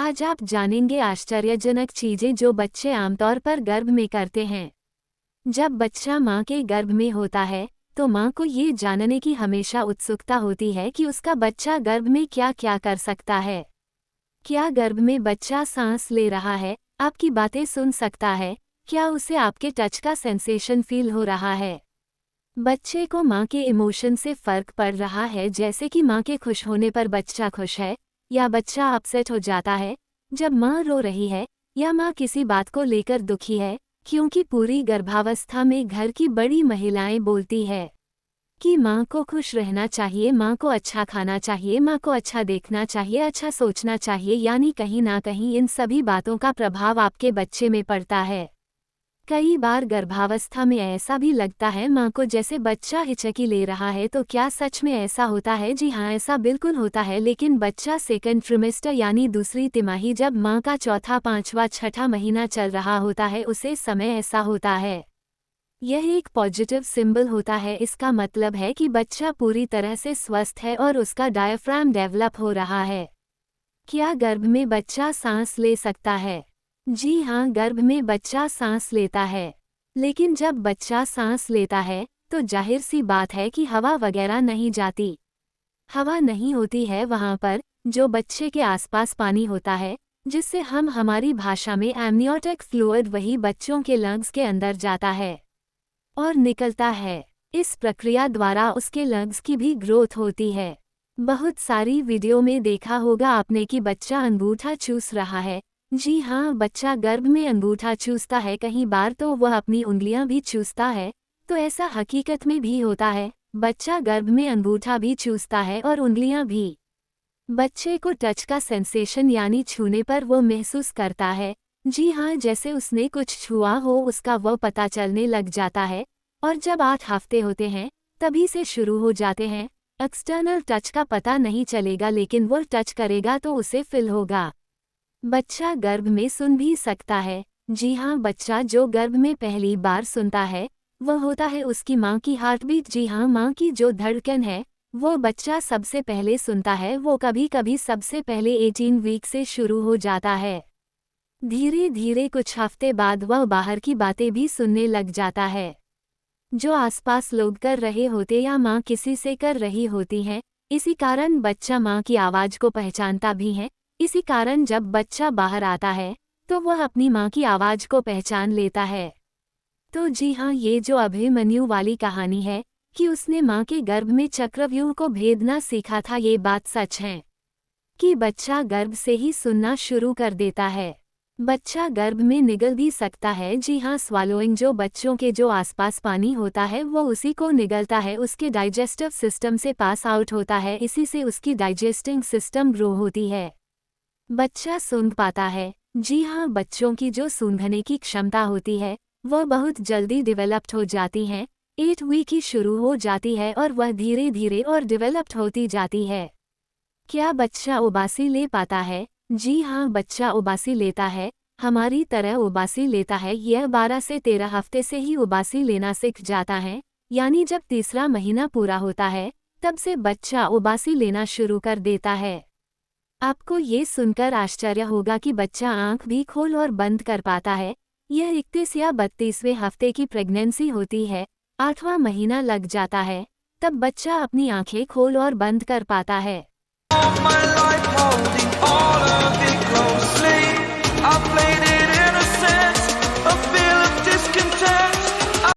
आज आप जानेंगे आश्चर्यजनक चीजें जो बच्चे आमतौर पर गर्भ में करते हैं। जब बच्चा माँ के गर्भ में होता है तो माँ को ये जानने की हमेशा उत्सुकता होती है कि उसका बच्चा गर्भ में क्या क्या कर सकता है। क्या गर्भ में बच्चा सांस ले रहा है, आपकी बातें सुन सकता है, क्या उसे आपके टच का सेंसेशन फील हो रहा है। बच्चे को माँ के इमोशन से फर्क पड़ रहा है, जैसे कि माँ के खुश होने पर बच्चा खुश है या बच्चा अपसेट हो जाता है जब माँ रो रही है, या माँ किसी बात को लेकर दुखी है। क्योंकि पूरी गर्भावस्था में घर की बड़ी महिलाएं बोलती है कि माँ को खुश रहना चाहिए, माँ को अच्छा खाना चाहिए, माँ को अच्छा देखना चाहिए, अच्छा सोचना चाहिए, यानी कहीं ना कहीं इन सभी बातों का प्रभाव आपके बच्चे में पड़ता है। कई बार गर्भावस्था में ऐसा भी लगता है माँ को जैसे बच्चा हिचकी ले रहा है। तो क्या सच में ऐसा होता है? जी हाँ, ऐसा बिल्कुल होता है। लेकिन बच्चा सेकंड ट्रिमेस्टर यानी दूसरी तिमाही, जब माँ का चौथा, पांचवा, छठा महीना चल रहा होता है, उसे समय ऐसा होता है। यह एक पॉजिटिव सिंबल होता है। इसका मतलब है कि बच्चा पूरी तरह से स्वस्थ है और उसका डायफ्राम डेवलप हो रहा है। क्या गर्भ में बच्चा सांस ले सकता है? जी हाँ, गर्भ में बच्चा सांस लेता है। लेकिन जब बच्चा सांस लेता है तो जाहिर सी बात है कि हवा वगैरह नहीं जाती। हवा नहीं होती है वहाँ पर। जो बच्चे के आसपास पानी होता है, जिससे हम हमारी भाषा में एमनियोटिक फ्लूइड, वही बच्चों के लंग्स के अंदर जाता है और निकलता है। इस प्रक्रिया द्वारा उसके लंग्स की भी ग्रोथ होती है। बहुत सारी वीडियो में देखा होगा आपने कि बच्चा अंगूठा चूस रहा है। जी हाँ, बच्चा गर्भ में अंगूठा चूसता है। कई बार तो वह अपनी उंगलियां भी चूसता है। तो ऐसा हकीकत में भी होता है, बच्चा गर्भ में अंगूठा भी चूसता है और उंगलियां भी। बच्चे को टच का सेंसेशन यानी छूने पर वो महसूस करता है। जी हाँ, जैसे उसने कुछ छुआ हो, उसका वो पता चलने लग जाता है। और जब 8 हफ्ते होते हैं तभी से शुरू हो जाते हैं। एक्सटर्नल टच का पता नहीं चलेगा, लेकिन वो टच करेगा तो उसे फील होगा। बच्चा गर्भ में सुन भी सकता है। जी हाँ, बच्चा जो गर्भ में पहली बार सुनता है वह होता है उसकी माँ की हार्टबीट। जी हाँ, माँ की जो धड़कन है वो बच्चा सबसे पहले सुनता है। वो कभी कभी सबसे पहले 18 वीक से शुरू हो जाता है। धीरे धीरे कुछ हफ्ते बाद वह बाहर की बातें भी सुनने लग जाता है, जो आसपास लोग कर रहे होते या माँ किसी से कर रही होती हैं। इसी कारण बच्चा माँ की आवाज़ को पहचानता भी है। इसी कारण जब बच्चा बाहर आता है तो वह अपनी माँ की आवाज़ को पहचान लेता है। तो जी हाँ, ये जो अभिमन्यु वाली कहानी है कि उसने माँ के गर्भ में चक्रव्यूह को भेदना सीखा था, ये बात सच है कि बच्चा गर्भ से ही सुनना शुरू कर देता है। बच्चा गर्भ में निगल भी सकता है। जी हाँ, स्वालोइंग, जो बच्चों के जो आसपास पानी होता है वो उसी को निगलता है, उसके डाइजेस्टिव सिस्टम से पास आउट होता है। इसी से उसकी डाइजेस्टिंग सिस्टम ग्रो होती है। बच्चा सूंघ पाता है। जी हाँ, बच्चों की जो सूंघने की क्षमता होती है वह बहुत जल्दी डेवलप्ड हो जाती है। 8 वीक ही शुरू हो जाती है और वह धीरे धीरे और डेवलप्ड होती जाती है। क्या बच्चा उबासी ले पाता है? जी हाँ, बच्चा उबासी लेता है, हमारी तरह उबासी लेता है। यह 12 से 13 हफ्ते से ही उबासी लेना सीख जाता है, यानी जब तीसरा महीना पूरा होता है तब से बच्चा उबासी लेना शुरू कर देता है। आपको ये सुनकर आश्चर्य होगा कि बच्चा आंख भी खोल और बंद कर पाता है। यह 31 या 32वें हफ्ते की प्रेगनेंसी होती है। 8वां महीना लग जाता है तब बच्चा अपनी आंखें खोल और बंद कर पाता है। of my life holding all of